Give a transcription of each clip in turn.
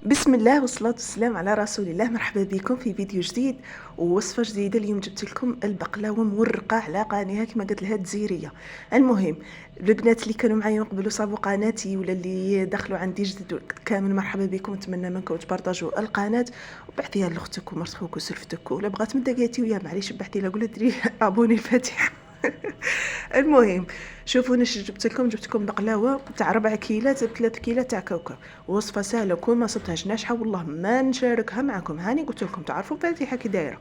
بسم الله والصلاة والسلام على رسول الله. مرحبا بكم في فيديو جديد ووصفة جديدة. اليوم جبت لكم البقلاوة مورقة على قانيها كما قلت لها الجزائرية. المهم البنات اللي كانوا معايا من قبل وصابوا قناتي ولا اللي دخلوا عندي جدد كامل مرحبا بكم. نتمنى منكم تبارطاجوا القناة وبعثيها لاختك ومرت خوك وسلفتك ولا بغات من دقاتي ويا معليش بعثي لها قولها ديري ابوني الفاتحة. المهم شوفوا انا جبت لكم بقلاوه تاع 4 كيلات 3 كيلات تاع كاوكاو. وصفه سهله كون ما صبتهاش ناجحه والله ما نشاركها معكم. هاني قلت لكم تعرفوا فاتحه كي دايره.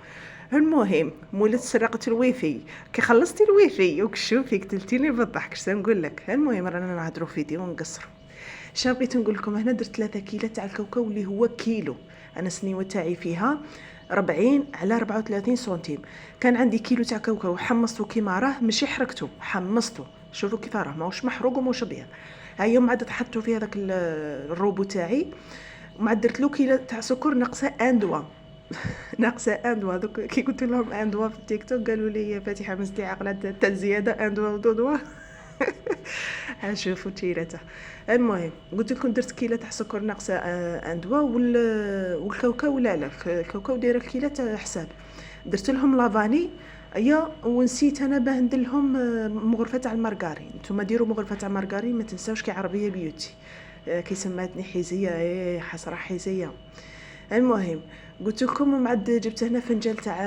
المهم مولات سرقت الويفي كي خلصتي الويفي وكشوفي قتلتيني بالضحك. اش نقول لك؟ المهم رانا نهضروا فيديو ونقصروا. شابيت نقول لكم هنا درت 3 كيلات تاع الكاوكاو اللي هو كيلو. انا السنيوه تاعي فيها 40 على 34 سنتيم. كان عندي كيلو تاع كاوكاو حمصته كيما راه ماشي حركته حمصته. شوفوا كيف راه ماهوش محروق وماهوش ابيض. هيا من بعد حطيته في هذاك الروبو تاعي ومع درت له كيلو تاع سكر ناقصه ان دوا. ناقصه ان دوا. دوك كي قلت لهم ان دوا في التيك توك قالوا لي يا فاتحه مزدي عقله تاع زياده ان دوا ودو دوا. شوفوا تيرته. المهم قلت لكم درت كيلو تاع سكر ناقصه اندوا والكاوكاو لا الكاوكاو دايره كيلو تاع حساب. درت لهم لافاني ايا ونسيت انا باه ندير لهم مغرفه تاع المارغرين. نتوما ديروا مغرفه تاع المارغرين ما تنساوش كي عربيه بيوتي. كي سماتني حيزيه حسره حيزيه. المهم قلت لكم ومن بعد جبت هنا فنجان تاع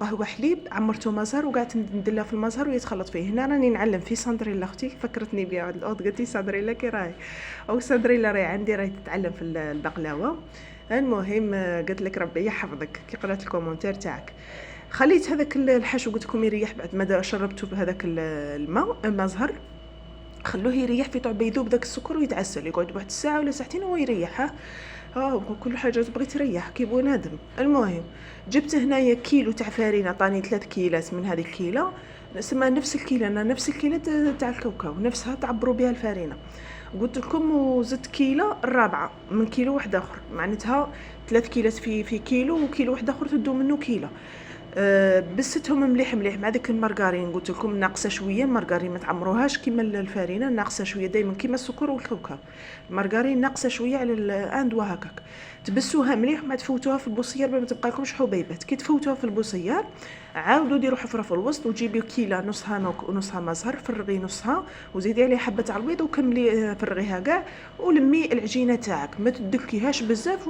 قهوه حليب عمرته مزهر وقعدت ندلها في المزهر ويتخلط فيه. هنا راني نعلم في ساندريلا اختي فكرتني بها واحد الاوت قالت لي ساندريلا كي راهي او ساندريلا راهي عندي راهي تتعلم في البقلاوه. المهم قلت لك ربي يحفظك كي قرات الكومونتير تاعك. خليت هذاك الحشو قلت لكم يريح بعد ما شربته بهذاك الماء المزهر. خلوه يريح في طعبه يذوب داك السكر ويتعسل يقعد واحد الساعه ولا ساعتين وهو يريح. كل حاجه تبغي تريح كي بنادم. المهم جبت هنايا كيلو تاع فرينه طاني 3 كيلات من هذه الكيله. نسمى نفس الكيله انا نفس الكيله تاع الكاوكاو نفسها تعبروا بها الفرينه. قلت لكم وزدت كيله الرابعه من كيلو واحد اخر معناتها 3 كيلات في كيلو وكيلو واحد اخر تدو منه كيله. بستهم مليح مع داك المارغرين قلت لكم ناقصه شويه. المارغرين ما تعمروهاش كيما الفرينه ناقصه شويه دائما كيما السكر والكاوكاو. المارغرين ناقصه شويه على الاندوا هكاك. تبسوها مليح وما تفوتوها في البوصيار ما تبقى لكمش حبيبات. كي تفوتوها في البوصيار عاودوا ديروا حفره في الوسط وجيبي كيله نصها نوك ونصها مزهر فرغي نصها وزيدي عليه حبه تاع البيض وكملي فرغيها كاع ولمي العجينه تاعك ما تدكيهاش بزاف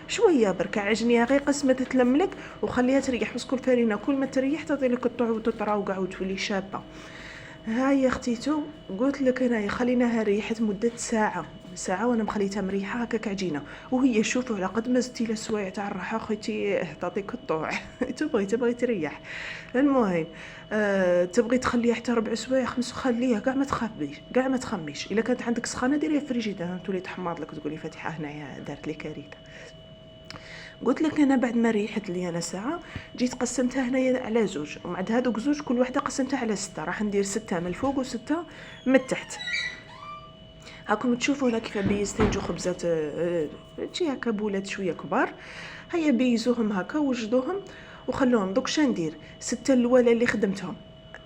شويه برك عجنيها غير قس ما تتلملك وخليها تريح باسكو الفرينه كل ما تريح تعطي لك الطعو وتطرى وكاع وتولي شابه. هاي اختيتو قلت لك انايا خليناها ريحت مده ساعه وانا مخليتها مريحه هكاك عجينه. وهي شوفوا على قد ما زدتي لها سوايع تاع الراحه خوتي تعطيك الطوع. تبغي تريح. المهم تبغي تخليها حتى 4 سوايع 5 خليها كاع ما تخميش. الا كانت عندك سخانه ديريها في الفريجيدير تولي تحماض لك تقولي فاتحه هنايا دارت لي كارثه. قلت لك انا بعد ما ريحت لي انا ساعه جيت قسمتها هنايا على زوج ومع هذوك زوج كل وحده قسمتها على 6. راح ندير 6 من الفوق و6 من التحت. هاكم تشوفوا هنا كيف بيزتنجوا خبزات تجي هكا بولات شويه كبار. هيا بيزوهم هكا وجدوهم وخلوهم. دوك شندير 6 الاولى اللي خدمتهم.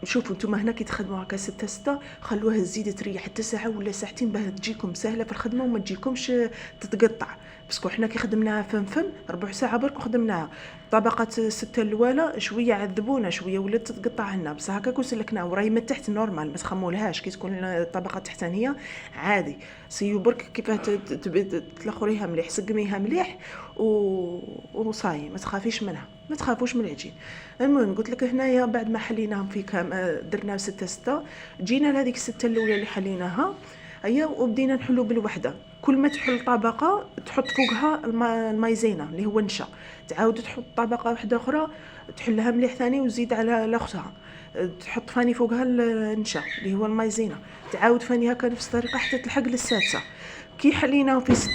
شوفوا نتوما هنا كي تخدموا هكا 6 خلوها تزيد تريح حتى ساعه ولا ساعتين باه تجيكم سهله في الخدمه وما تجيكمش تتقطع. باسكو حنا كي خدمناها فم ربع ساعه برك خدمناها. طبقه 6 الاولى شويه عذبونا شويه ولات تتقطع لنا بصح هكا سلكناها وراهي من تحت نورمال ما تخمولهاش. كي تكون الطبقه التحتانيه عادي سيو برك كيفاه تلخريها مليح سقميها مليح وصاي ما تخافيش منها ما تخافوش من العجين. المهم قلت لك هنايا بعد ما حليناهم في درنا 6 جينا لهذيك 6 الاولى اللي حليناها هيا وبدينا نحلو بالوحده. كل ما تحل طبقه تحط فوقها المايزينا اللي هو النشا تعاود تحط طبقه واحده اخرى تحلها مليح ثاني وزيد على اختها تحط ثاني فوقها النشا اللي هو المايزينا تعاود ثاني هكا نفس الطريقه حتى تلحق للسادسه. كي حليناهم في 6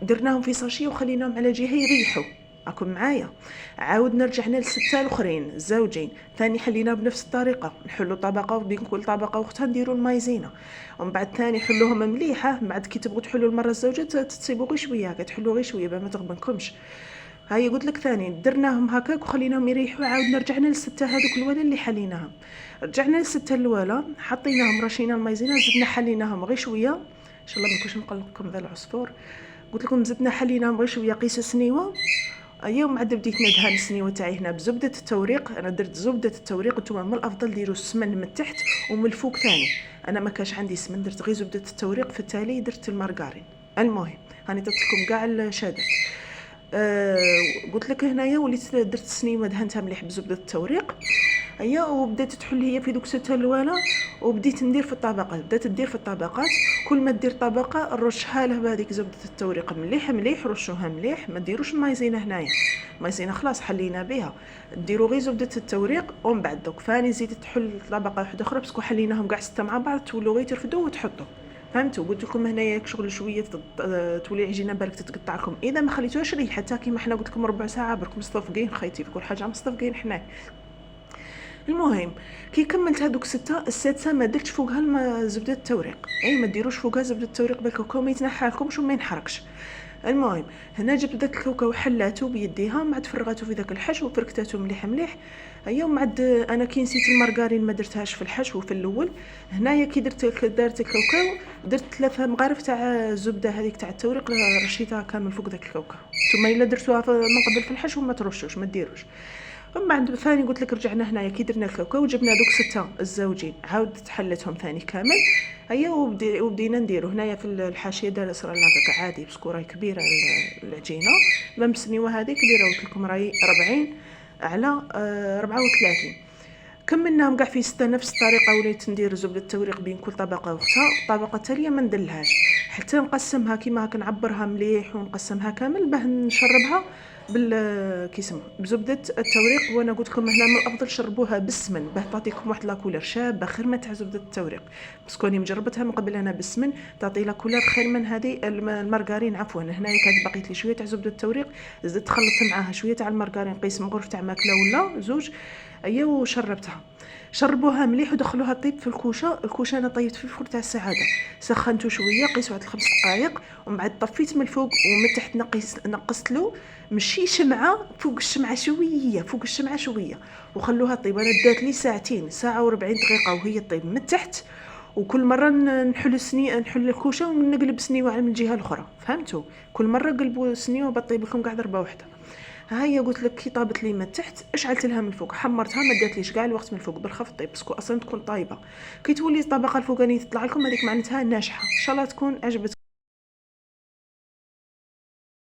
درناهم في ساشي وخليناهم على جهه يريحوا. راكم معايا؟ عاود نرجعنا ل6 الاخرين الزوجين ثاني حلينا بنفس الطريقه نحلوا طبقه وبين كل طبقه واختها نديروا المايزينا ومن بعد ثاني حلوهم مليحه. من بعد كي تبغوا تحلوا المره الزوجه تصيبوا غير شويه هكا تحلوا غير شويه باش ما تغبنكمش. هاي قلت لك ثاني درناهم هكاك وخليناهم يريحوا. عاود رجعنا ل6 هذوك الاولى اللي حليناهم. رجعنا ل6 الاولى حطيناهم رشينا المايزينا زدنا حليناهم غير شويه ان شاء الله ما نكونش نقلقكم ذا العصفور. قلت لكم زدنا حليناهم غير شويه قيسه سنيوه. ومن عاد بديت ندهن السنيوه تاعي هنا بزبده التوريق. انا درت زبده التوريق، نتوما من الافضل ديروا السمن من التحت ومن الفوق ثاني. انا ما كاش عندي سمن، درت غير زبده التوريق، في التالي درت المارغرين. المهم هاني درت لكم كاع الشادر. قلت لك هنايا وليت درت السنيوه دهنتها مليح بزبده التوريق. وبدات تحل هي في دوك 6 الوانه، وبديت ندير في الطبقات. بدات تدير في الطبقات، كل ما دير طبقه نرشها له بهذيك زبده التوريق مليح مليح. رشوها مليح، ما ديروش المايزينا هنايا. المايزينا خلاص حلينا بها، ديروا غير زبده التوريق. ومن بعد دوك ثاني زيد تحل طبقه واحده اخرى، باسكو حليناهم كاع 6 مع بعض تولوا غير ترفدوا وتحطوا. فهمتوا؟ قلت لكم هنايا شغل شويه تولي عجينه بالك تتقطع لكم اذا ما خليتوهاش ريحه، حتى كيما حنا قلت لكم ربع ساعه برك مصطفقين خيتي في كل حاجه مصطفقين حنا. المهم كي كملت هذوك 6 السادسه ما درتش فوقها زبده التوريق. ما ديروش فوقها زبده التوريق بالكاوكاو ما يتنحى لكمش وما ينحرقش. المهم هنا جبت داك الكاوكاو حلاته بيديها، مع فرغاته في داك الحشو وفركتاته مليح مليح. مع انا كي نسيت المارغرين ما درتهاش في الحشو في الاول. هنايا كي دارت الكاوكاو درت 3 مغارف تاع الزبده هذيك تاع التوريق، رشيتها كامل فوق داك الكاوكاو. نتوما الا درتوها من قبل في الحشو ما ترشوش ما ديروش. ومن بعد ثاني قلت لك رجعنا هنايا كي درنا الكاوكاو وجبنا دوك 6 الزوجين، عاودت حلتهم ثاني كامل. وبدينا نديرو هنايا في الحاشيه دار صرا لاكا عادي، باسكو راهي كبيره العجينه. ما مسنيوه هذه كبيره، قلت لكم راهي 40 على 34. كملناهم كاع في 6 نفس الطريقه. وليت ندير زبده التوريق بين كل طبقه واختها. الطبقه التاليه ما ندلهاش حتى نقسمها كيما هكا، نعبرها مليح ونقسمها كامل باه نشربها كيسم بزبده التوريق. وانا قلت لكم هنا من الافضل شربوها بالسمن باه تعطيكم واحد لاكولر شابه خير من تاع زبده التوريق، باسكو راني مجربتها من قبل انا بالسمن تعطي لاكولر خير من هذه المارغرين. عفوا هنايا كانت بقيت لي شويه تاع زبده التوريق، زدت خلطت معاها شويه تاع المارغرين، قيس مغرف تاع ماكله ولا زوج. وشربتها. شربوها مليح ودخلوها طيب في الكوشه انا طيبت في الفرن تاع السعاده، سخنته شويه قيس واحد 5 دقائق. ومن بعد طفيت من الفوق ومن تحت نقصت له ماشي شمعه فوق الشمعه شويه، فوق الشمعه شويه، وخلوها طيب. انا دات لي ساعه و40 دقيقه وهي طيب من تحت. وكل مره نحل الكوشه ونقلب سنيوه من الجهه الاخرى. فهمتوا؟ كل مره قلبوا سنيوه بطيب لكم كاع ضربه واحده. هي قلت لك كي طابت لي من تحت اشعلت لها من الفوق، حمرتها ما داتليش كاع الوقت من الفوق بالخف طيب، باسكو اصلا تكون طايبه. كي تولي الطبقه الفوقانيه تطلع لكم هذيك معناتها ناجحه. ان شاء الله تكون عجبتكم.